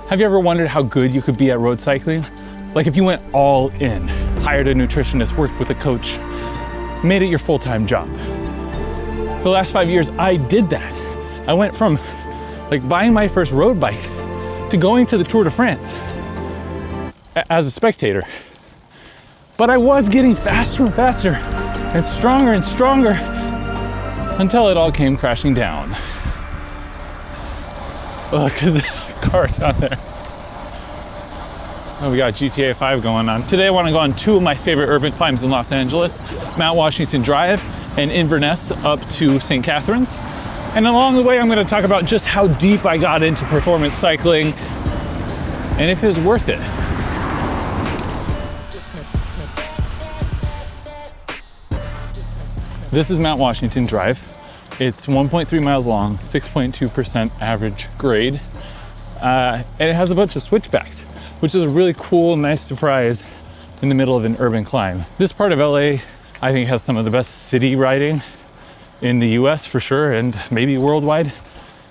Have you ever wondered how good you could be at road cycling? Like if you went all in, hired a nutritionist, worked with a coach, made it your full-time job. For the last 5 years, I did that. I went from like buying my first road bike to going to the Tour de France as a spectator. But I was getting faster and faster and stronger until it all came crashing down. Look at the car down there. Oh, we got GTA 5 going on. Today I want to go on two of my favorite urban climbs in Los Angeles, Mount Washington Drive and Inverness up to St. Catharines. And along the way I'm going to talk about just how deep I got into performance cycling and if it was worth it. This is Mount Washington Drive. It's 1.3 miles long, 6.2% average grade. And it has a bunch of switchbacks, which is a really cool, nice surprise in the middle of an urban climb. This part of LA, I think, has some of the best city riding in the US for sure, and maybe worldwide.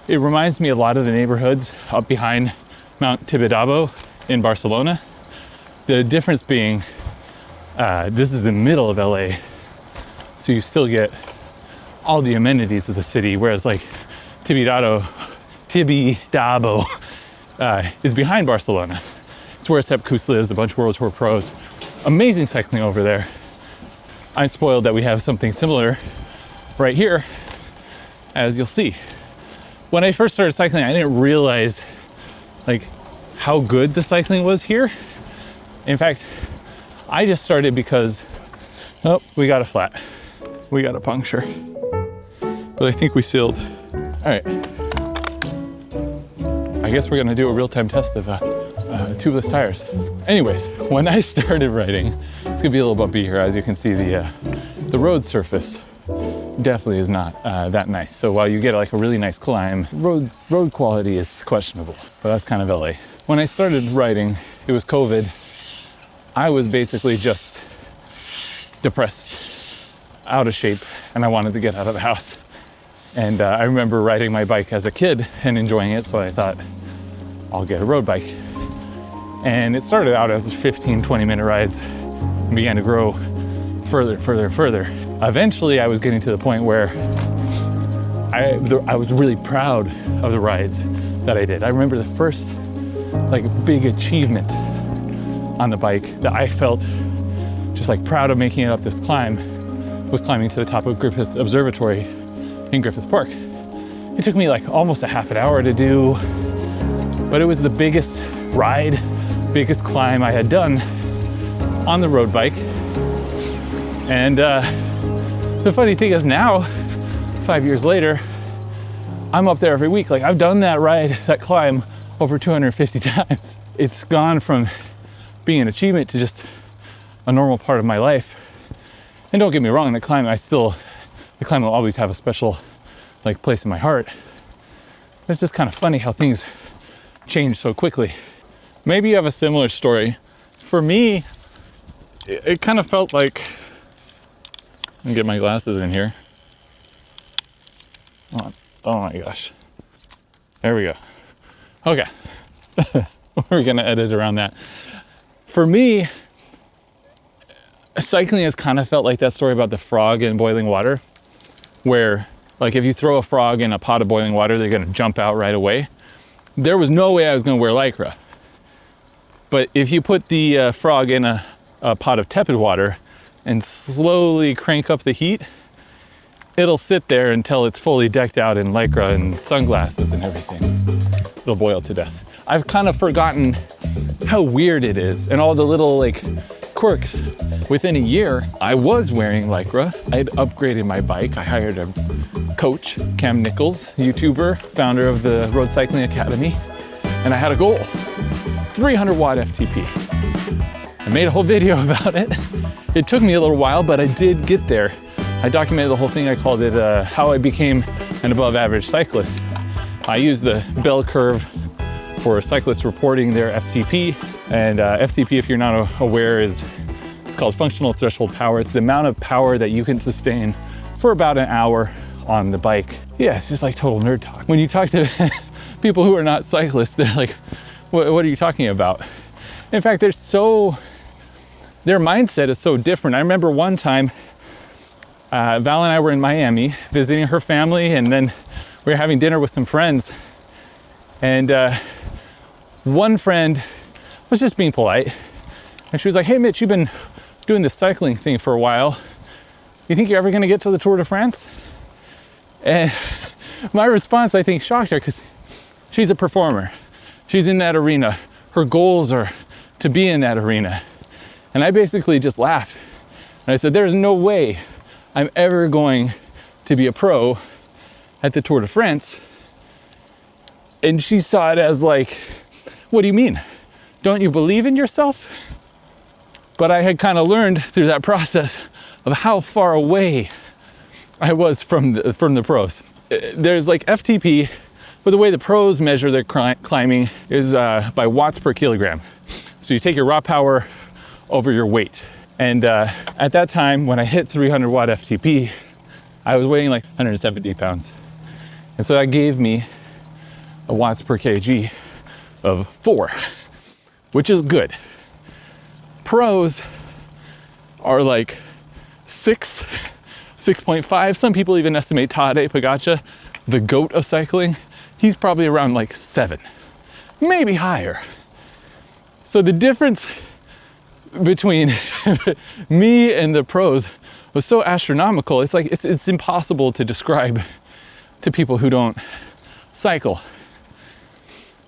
It reminds me a lot of the neighborhoods up behind Mount Tibidabo in Barcelona. The difference being, this is the middle of LA, so you still get all the amenities of the city, whereas like Tibidabo is behind Barcelona. It's where Sepp Kuss lives, a bunch of World Tour pros. Amazing cycling over there. I'm spoiled that we have something similar right here, as you'll see. When I first started cycling, I didn't realize like how good the cycling was here. In fact, I just started because, oh, we got a flat. We got a puncture. But I think we sealed. All right. I guess we're gonna do a real-time test of tubeless tires. Anyways, when I started riding, it's gonna be a little bumpy here. As you can see, the road surface definitely is not that nice. So while you get like a really nice climb, road quality is questionable, but that's kind of LA. When I started riding, it was COVID. I was basically just depressed, out of shape, and I wanted to get out of the house. And I remember riding my bike as a kid and enjoying it, so I thought, I'll get a road bike. And it started out as 15, 20-minute rides and began to grow further. Eventually, I was getting to the point where I was really proud of the rides that I did. I remember the first like big achievement on the bike that I felt just like proud of making it up this climb was climbing to the top of Griffith Observatory in Griffith Park. It took me like almost a half an hour to do, but it was the biggest ride, biggest climb I had done on the road bike. And the funny thing is now, 5 years later, I'm up there every week. Like I've done that ride, that climb over 250 times. It's gone from being an achievement to just a normal part of my life. And don't get me wrong, the climb will always have a special like place in my heart. It's just kind of funny how things change so quickly. Maybe you have a similar story. For me, it kind of felt like, let me get my glasses in here. Oh my gosh. There we go. Okay. We're gonna edit around that. For me, cycling has kind of felt like that story about the frog in boiling water, where like if you throw a frog in a pot of boiling water, they're gonna jump out right away. There was no way I was gonna wear Lycra. But if you put the frog in a pot of tepid water and slowly crank up the heat, it'll sit there until it's fully decked out in Lycra and sunglasses and everything. It'll boil to death. I've kind of forgotten how weird it is and all the little like quirks. Within a year, I was wearing Lycra. I had upgraded my bike. I hired a coach, Cam Nichols, YouTuber, founder of the Road Cycling Academy. And I had a goal, 300 watt FTP. I made a whole video about it. It took me a little while, but I did get there. I documented the whole thing. I called it How I Became an Above Average Cyclist. I used the bell curve for cyclists reporting their FTP. And FTP, if you're not aware, it's called functional threshold power. It's the amount of power that you can sustain for about an hour on the bike. Yeah, it's just like total nerd talk. When you talk to people who are not cyclists, they're like, What are you talking about? In fact, their mindset is so different. I remember one time, Val and I were in Miami visiting her family, and then we were having dinner with some friends. And one friend was just being polite. And she was like, hey, Mitch, you've been doing this cycling thing for a while. You think you're ever gonna get to the Tour de France? And my response, I think, shocked her, because she's a performer. She's in that arena. Her goals are to be in that arena. And I basically just laughed. And I said, there's no way I'm ever going to be a pro at the Tour de France. And she saw it as like, what do you mean? Don't you believe in yourself? But I had kind of learned through that process of how far away I was from the pros. There's like FTP, but the way the pros measure their climbing is by watts per kilogram. So you take your raw power over your weight. And at that time, when I hit 300 watt FTP, I was weighing like 170 pounds. And so that gave me a watts per kg of 4, which is good. Pros are like 6, 6.5. Some people even estimate Tadej Pogačar, the GOAT of cycling, he's probably around like 7, maybe higher. So the difference between me and the pros was so astronomical. It's like it's impossible to describe to people who don't cycle.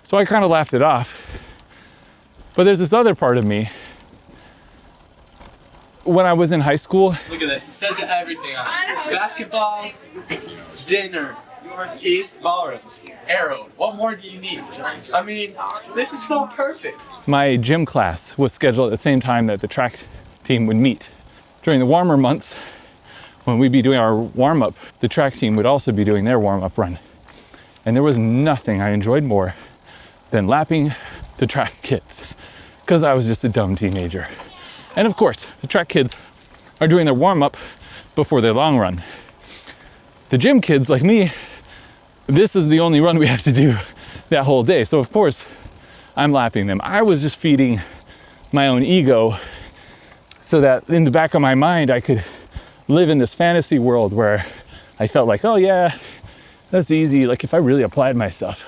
So I kind of laughed it off. But there's this other part of me. When I was in high school, look at this. It says everything on it. Basketball, dinner, East ballroom, arrow. What more do you need? I mean, this is so perfect. My gym class was scheduled at the same time that the track team would meet. During the warmer months, when we'd be doing our warm-up, the track team would also be doing their warm-up run. And there was nothing I enjoyed more than lapping the track kids, because I was just a dumb teenager. And of course, the track kids are doing their warm-up before their long run. The gym kids, like me, this is the only run we have to do that whole day. So of course, I'm lapping them. I was just feeding my own ego so that in the back of my mind, I could live in this fantasy world where I felt like, oh yeah, that's easy. Like if I really applied myself,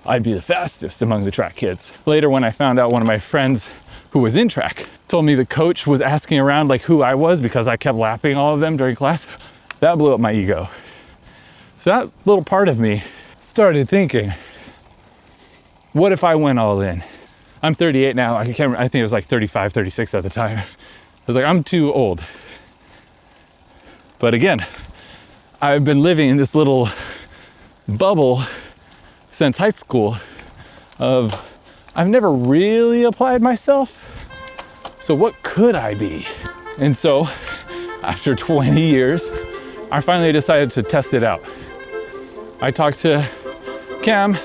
I'd be the fastest among the track kids. Later, when I found out one of my friends who was in track told me the coach was asking around like who I was because I kept lapping all of them during class, that blew up my ego. So that little part of me started thinking, what if I went all in? I'm 38 now. I think it was like 35, 36 at the time. I was like, I'm too old. But again, I've been living in this little bubble since high school of I've never really applied myself. So what could I be? And so after 20 years, I finally decided to test it out. I talked to Cam,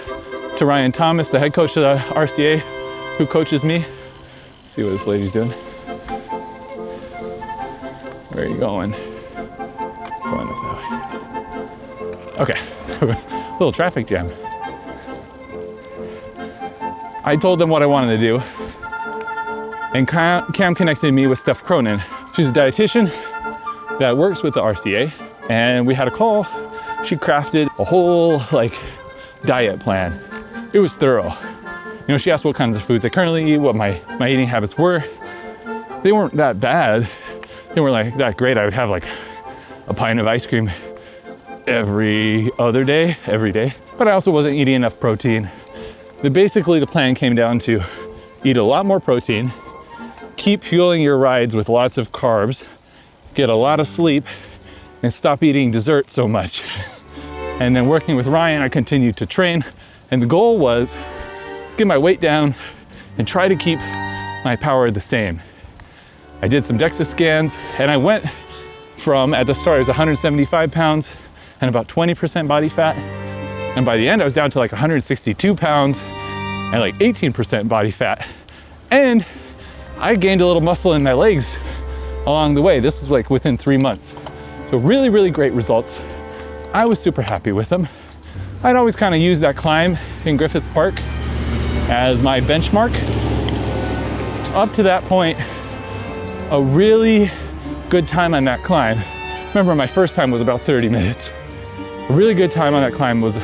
to Ryan Thomas, the head coach of the RCA, who coaches me. Let's see what this lady's doing. Where are you going? Going up that way. Okay, little traffic jam. I told them what I wanted to do, and Cam connected me with Steph Cronin. She's a dietitian that works with the RCA, and we had a call. She crafted a whole diet plan. It was thorough. You know, she asked what kinds of foods I currently eat, what my eating habits were. They weren't that bad. They weren't that great. I would have a pint of ice cream every day. But I also wasn't eating enough protein. Basically, the plan came down to eat a lot more protein, keep fueling your rides with lots of carbs, get a lot of sleep, and stop eating dessert so much. And then working with Ryan, I continued to train. And the goal was to get my weight down and try to keep my power the same. I did some DEXA scans, and I went from, at the start, I was 175 pounds and about 20% body fat. And by the end, I was down to 162 pounds and 18% body fat. And I gained a little muscle in my legs along the way. This was within 3 months. So really, really great results. I was super happy with them. I'd always kind of used that climb in Griffith Park as my benchmark. Up to that point, a really good time on that climb. Remember, my first time was about 30 minutes. A really good time on that climb was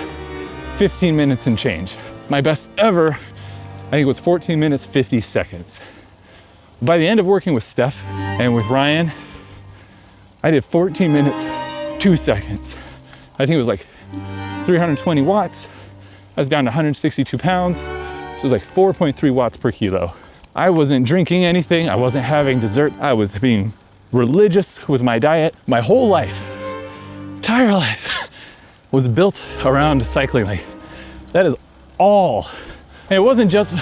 15 minutes and change. My best ever, I think it was 14 minutes, 50 seconds. By the end of working with Steph and with Ryan, I did 14 minutes, 2 seconds. I think it was like 320 watts. I was down to 162 pounds. So it was like 4.3 watts per kilo. I wasn't drinking anything. I wasn't having dessert. I was being religious with my diet. My whole life, entire life, was built around cycling. Like, that is all. And it wasn't just,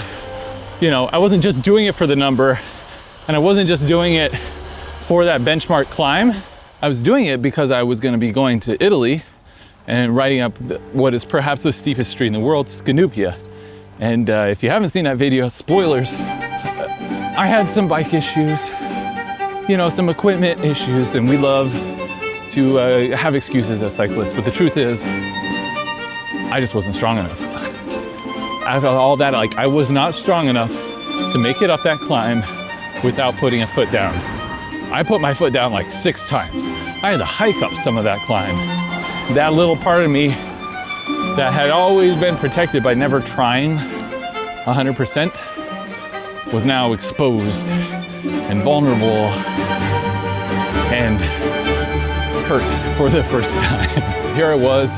you know, I wasn't just doing it for the number, and I wasn't just doing it for that benchmark climb. I was doing it because I was going to be going to Italy and riding up what is perhaps the steepest street in the world, Scanupia. And if you haven't seen that video, spoilers, I had some bike issues, you know, some equipment issues, and we love to have excuses as cyclists. But the truth is, I just wasn't strong enough. After all that, like, I was not strong enough to make it up that climb without putting a foot down. I put my foot down like 6 times. I had to hike up some of that climb. That little part of me that had always been protected by never trying 100% was now exposed and vulnerable and hurt for the first time. Here I was,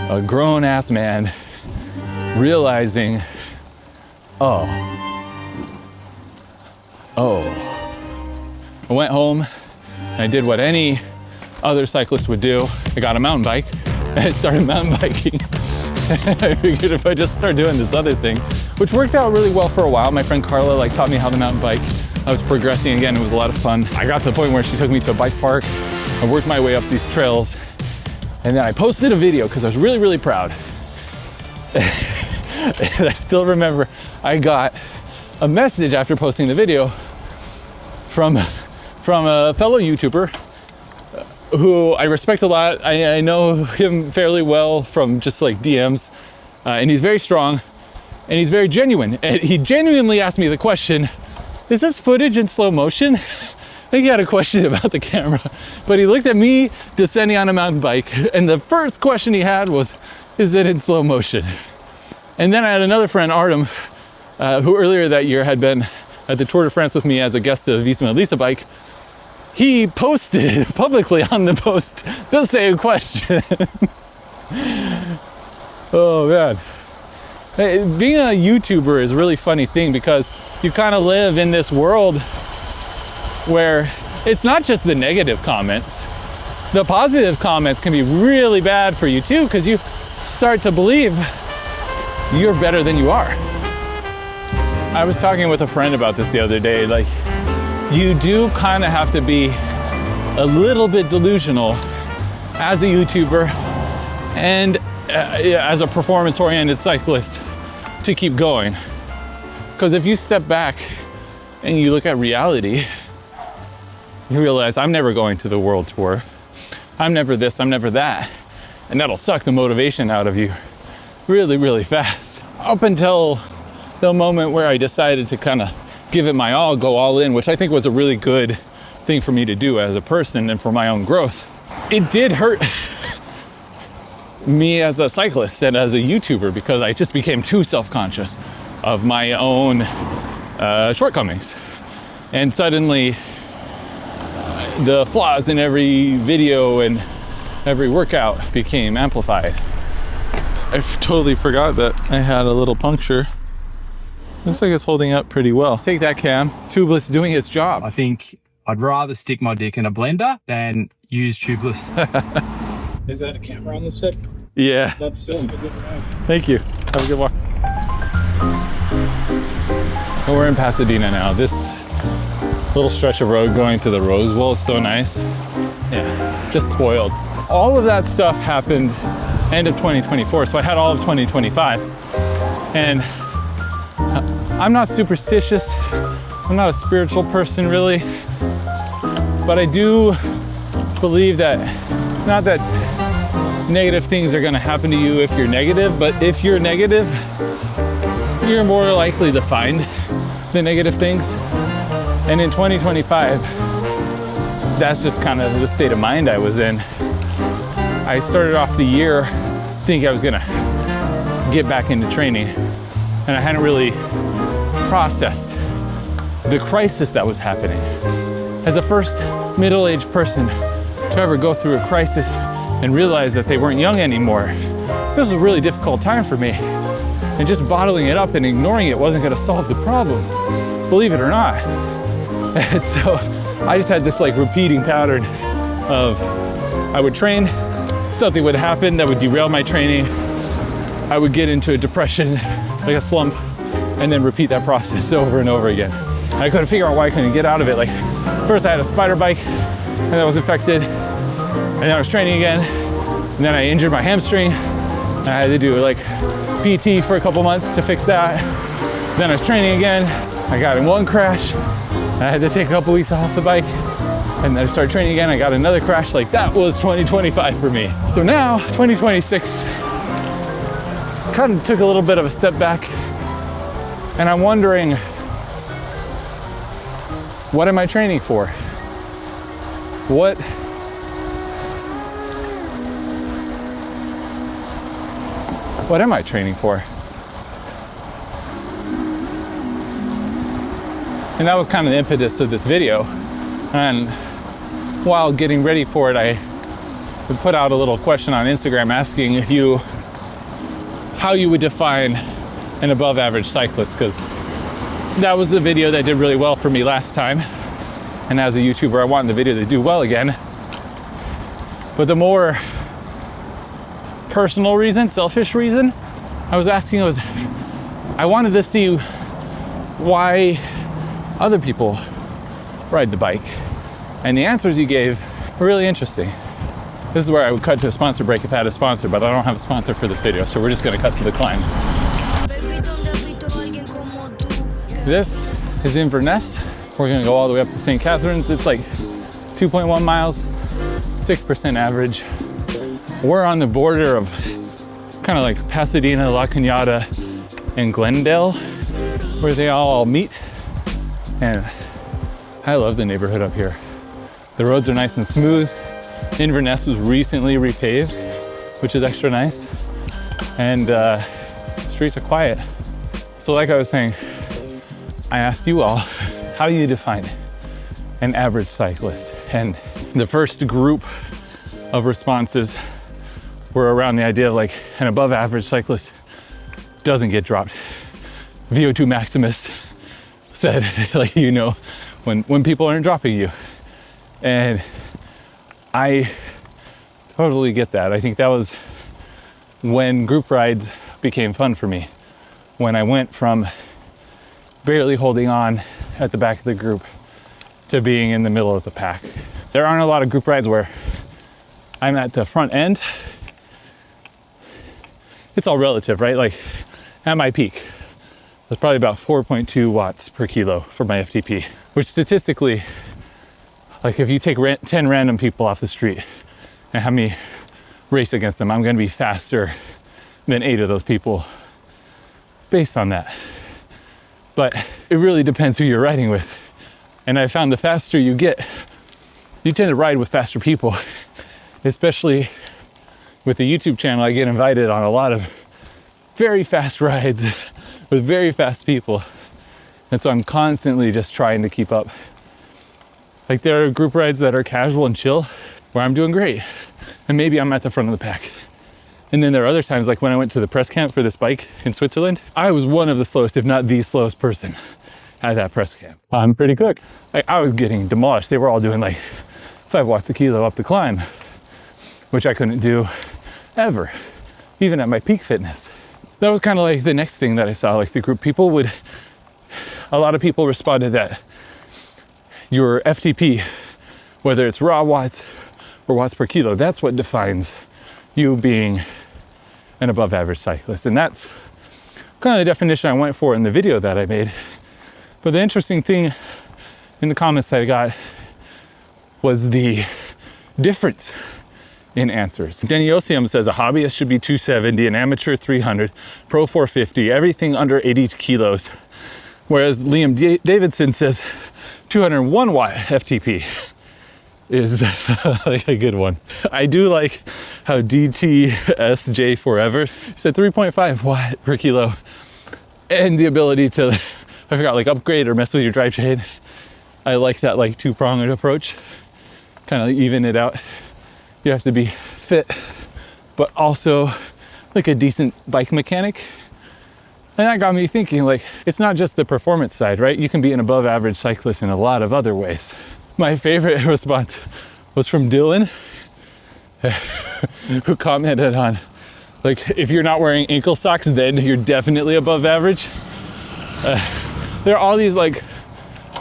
a grown-ass man, realizing, oh. I went home and I did what any other cyclist would do. I got a mountain bike and I started mountain biking. I figured if I just start doing this other thing, which worked out really well for a while. My friend Carla taught me how to mountain bike. I was progressing again, it was a lot of fun. I got to the point where she took me to a bike park. I worked my way up these trails, and then I posted a video because I was really, really proud. And I still remember I got a message after posting the video from a fellow YouTuber who I respect a lot. I know him fairly well from just like DMs, and he's very strong and he's very genuine. And he genuinely asked me the question, is this footage in slow motion? I think he had a question about the camera, but he looked at me descending on a mountain bike, and the first question he had was, is it in slow motion? And then I had another friend, Artem, who earlier that year had been at the Tour de France with me as a guest of Visma Lisa bike. He posted publicly on the post the same question. Oh man. Hey, being a YouTuber is a really funny thing because you kind of live in this world where it's not just the negative comments. The positive comments can be really bad for you too, because you start to believe you're better than you are. I was talking with a friend about this the other day. Like, you do kind of have to be a little bit delusional as a YouTuber and as a performance-oriented cyclist to keep going. Because if you step back and you look at reality, you realize I'm never going to the world tour. I'm never this, I'm never that. And that'll suck the motivation out of you really, really fast. Up until the moment where I decided to kind of give it my all, go all in, which I think was a really good thing for me to do as a person and for my own growth. It did hurt me as a cyclist and as a YouTuber because I just became too self-conscious of my own shortcomings. And suddenly the flaws in every video and every workout became amplified. I totally forgot that I had a little puncture. Looks like it's holding up pretty well. Take that, Cam. Tubeless doing its job. I think I'd rather stick my dick in a blender than use tubeless. Is that a camera on this fit? Yeah. That's still a good ride. Thank you. Have a good walk. Well, we're in Pasadena now. This little stretch of road going to the Rose Bowl is so nice. Yeah, just spoiled. All of that stuff happened end of 2024, so I had all of 2025. And I'm not superstitious. I'm not a spiritual person, really. But I do believe that, not that negative things are gonna happen to you if you're negative, but if you're negative, you're more likely to find the negative things. And in 2025, that's just kind of the state of mind I was in. I started off the year thinking I was gonna get back into training, and I hadn't really processed the crisis that was happening. As a first middle-aged person to ever go through a crisis and realize that they weren't young anymore, this was a really difficult time for me. And just bottling it up and ignoring it wasn't gonna solve the problem, believe it or not. And so I just had this like repeating pattern of I would train, something would happen that would derail my training. I would get into a depression, like a slump, and then repeat that process over and over again. And I couldn't figure out why I couldn't get out of it. Like first I had a spider bike and that was infected. And then I was training again. And then I injured my hamstring. And I had to do like PT for a couple months to fix that. Then I was training again. I got in one crash. I had to take a couple weeks off the bike. And then I started training again. I got another crash. Like that was 2025 for me. So now 2026 kind of took a little bit of a step back. And I'm wondering, what am I training for? What am I training for? And that was kind of the impetus of this video. And while getting ready for it, I put out a little question on Instagram asking you how you would define an above average cyclist, because that was the video that did really well for me last time. And as a YouTuber, I want the video to do well again. But the more personal reason, selfish reason, I was asking was, I wanted to see why other people ride the bike. And the answers you gave were really interesting. This is where I would cut to a sponsor break if I had a sponsor, but I don't have a sponsor for this video, so we're just gonna cut to the climb. This is Inverness. We're gonna go all the way up to St. Catharines. It's like 2.1 miles, 6% average. We're on the border of kind of like Pasadena, La Cañada, and Glendale, where they all meet. And I love the neighborhood up here. The roads are nice and smooth. Inverness was recently repaved, which is extra nice. And streets are quiet. So like I was saying, I asked you all, how do you define an average cyclist? And the first group of responses were around the idea of like an above average cyclist doesn't get dropped. VO2 Maximus said, like, you know, when people aren't dropping you. And I totally get that. I think that was when group rides became fun for me. When I went from barely holding on at the back of the group to being in the middle of the pack. There aren't a lot of group rides where I'm at the front end. It's all relative, right? Like at my peak, it's probably about 4.2 watts per kilo for my FTP, which statistically, like if you take 10 random people off the street and have me race against them, I'm gonna be faster than 8 of those people based on that. But it really depends who you're riding with. And I found the faster you get, you tend to ride with faster people. Especially with the YouTube channel, I get invited on a lot of very fast rides with very fast people. And so I'm constantly just trying to keep up. Like there are group rides that are casual and chill where I'm doing great. And maybe I'm at the front of the pack. And then there are other times, like when I went to the press camp for this bike in Switzerland, I was one of the slowest, if not the slowest person at that press camp. I'm pretty quick. I was getting demolished. They were all doing like 5 watts a kilo up the climb, which I couldn't do ever, even at my peak fitness. That was kind of like the next thing that I saw, like the group people would, a lot of people responded that your FTP, whether it's raw watts or watts per kilo, that's what defines you being an above average cyclist. And that's kind of the definition I went for in the video that I made. But the interesting thing in the comments that I got was the difference in answers. Deniosium says a hobbyist should be 270, an amateur 300, pro 450, everything under 80 kilos. Whereas Liam Davidson says 201 watt FTP is like a good one. I do like how DTSJ Forever said 3.5 watt per kilo, and the ability to, I forgot, like upgrade or mess with your drivetrain. I like that like two-pronged approach, kind of even it out. You have to be fit, but also like a decent bike mechanic. And that got me thinking, like, it's not just the performance side, right? You can be an above average cyclist in a lot of other ways. My favorite response was from Dylan, who commented on, like, if you're not wearing ankle socks, then you're definitely above average. There are all these like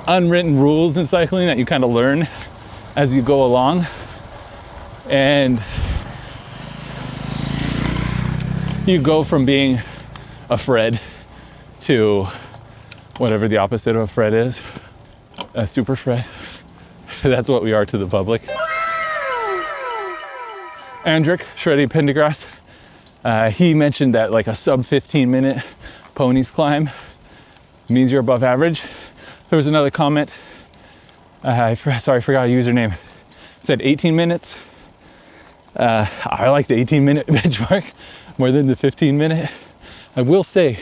unwritten rules in cycling that you kind of learn as you go along. And you go from being a Fred to whatever the opposite of a Fred is, a super Fred. That's what we are to the public. Andrick, Shreddy Pendergrass, he mentioned that like a sub 15-minute ponies climb means you're above average. There was another comment, I forgot a username, it said 18 minutes. I like the 18-minute benchmark more than the 15-minute. I will say,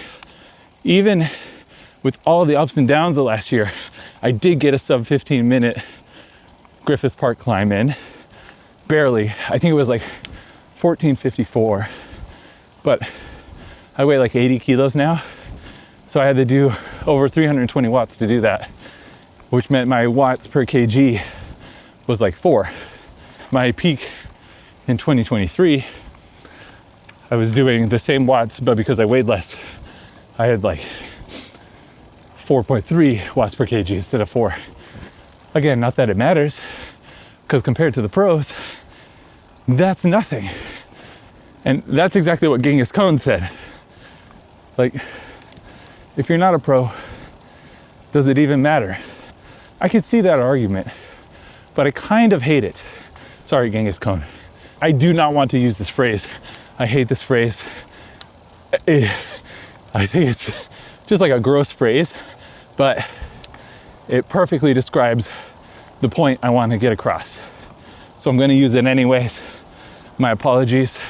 even with all the ups and downs of last year, I did get a sub 15-minute Griffith Park climb in, barely. I think it was like 14:54, but I weigh like 80 kilos now, so I had to do over 320 watts to do that, which meant my watts per kg was like 4. My peak in 2023, I was doing the same watts, but because I weighed less, I had like 4.3 watts per kg instead of 4. Again, not that it matters, because compared to the pros, that's nothing. And that's exactly what Genghis Khan said. Like, if you're not a pro, does it even matter? I could see that argument, but I kind of hate it. Sorry, Genghis Khan. I do not want to use this phrase. I hate this phrase. I think it's just like a gross phrase, but it perfectly describes the point I want to get across. So I'm going to use it anyways. My apologies.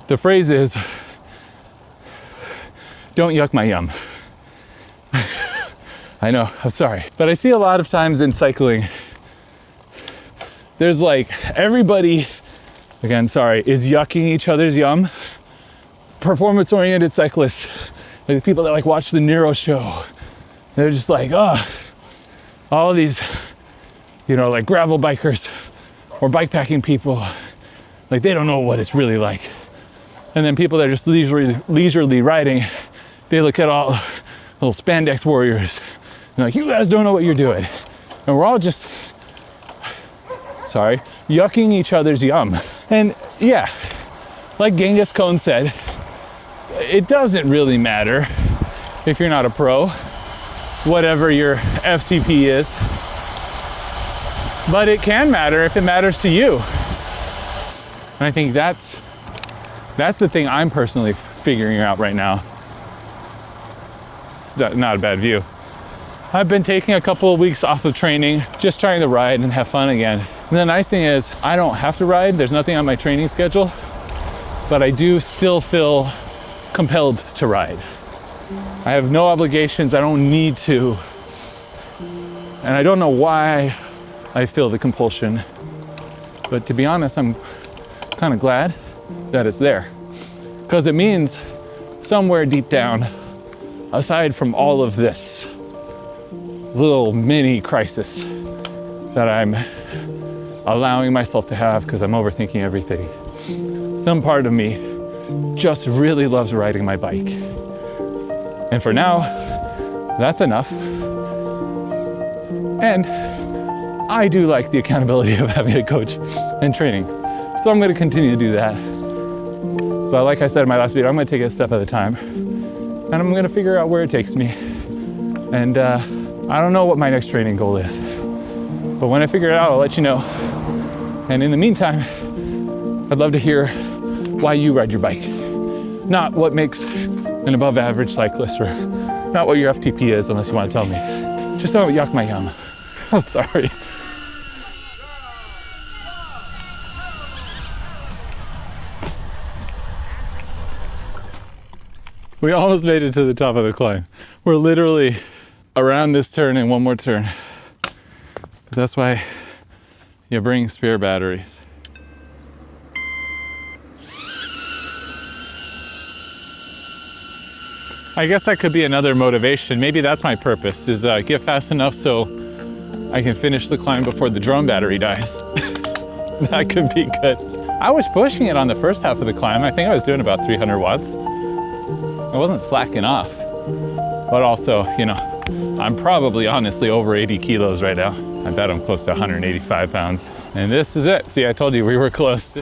The phrase is, don't yuck my yum. I know, I'm sorry. But I see a lot of times in cycling, there's like everybody, again, sorry, is yucking each other's yum. Performance-oriented cyclists, like the people that like watch the Nero show, they're just like, oh, all these, you know, like gravel bikers or bikepacking people, like they don't know what it's really like. And then people that are just leisurely riding, they look at all little spandex warriors, and like, you guys don't know what you're doing. And we're all just, sorry, yucking each other's yum. And yeah, like Genghis Khan said, it doesn't really matter if you're not a pro, whatever your FTP is, but it can matter if it matters to you. And I think that's the thing I'm personally figuring out right now. It's not a bad view. I've been taking a couple of weeks off of training, just trying to ride and have fun again. And the nice thing is I don't have to ride. There's nothing on my training schedule, but I do still feel compelled to ride. I have no obligations. I don't need to. And I don't know why I feel the compulsion, but to be honest, I'm kind of glad that it's there, because it means somewhere deep down, aside from all of this little mini crisis that I'm allowing myself to have because I'm overthinking everything, some part of me just really loves riding my bike. And for now, that's enough. And I do like the accountability of having a coach and training. So I'm going to continue to do that. But like I said in my last video, I'm going to take it a step at a time. And I'm going to figure out where it takes me. And I don't know what my next training goal is. But when I figure it out, I'll let you know. And in the meantime, I'd love to hear why you ride your bike. Not what makes an above average cyclist, or not what your FTP is, unless you want to tell me. Just don't yuck my yum. Oh, sorry. We almost made it to the top of the climb. We're literally around this turn and one more turn. But that's why you bring spare batteries. I guess that could be another motivation. Maybe that's my purpose, is get fast enough so I can finish the climb before the drone battery dies. That could be good. I was pushing it on the first half of the climb. I think I was doing about 300 watts. I wasn't slacking off, but also, you know, I'm probably honestly over 80 kilos right now. I bet I'm close to 185 pounds. And this is it. See, I told you we were close.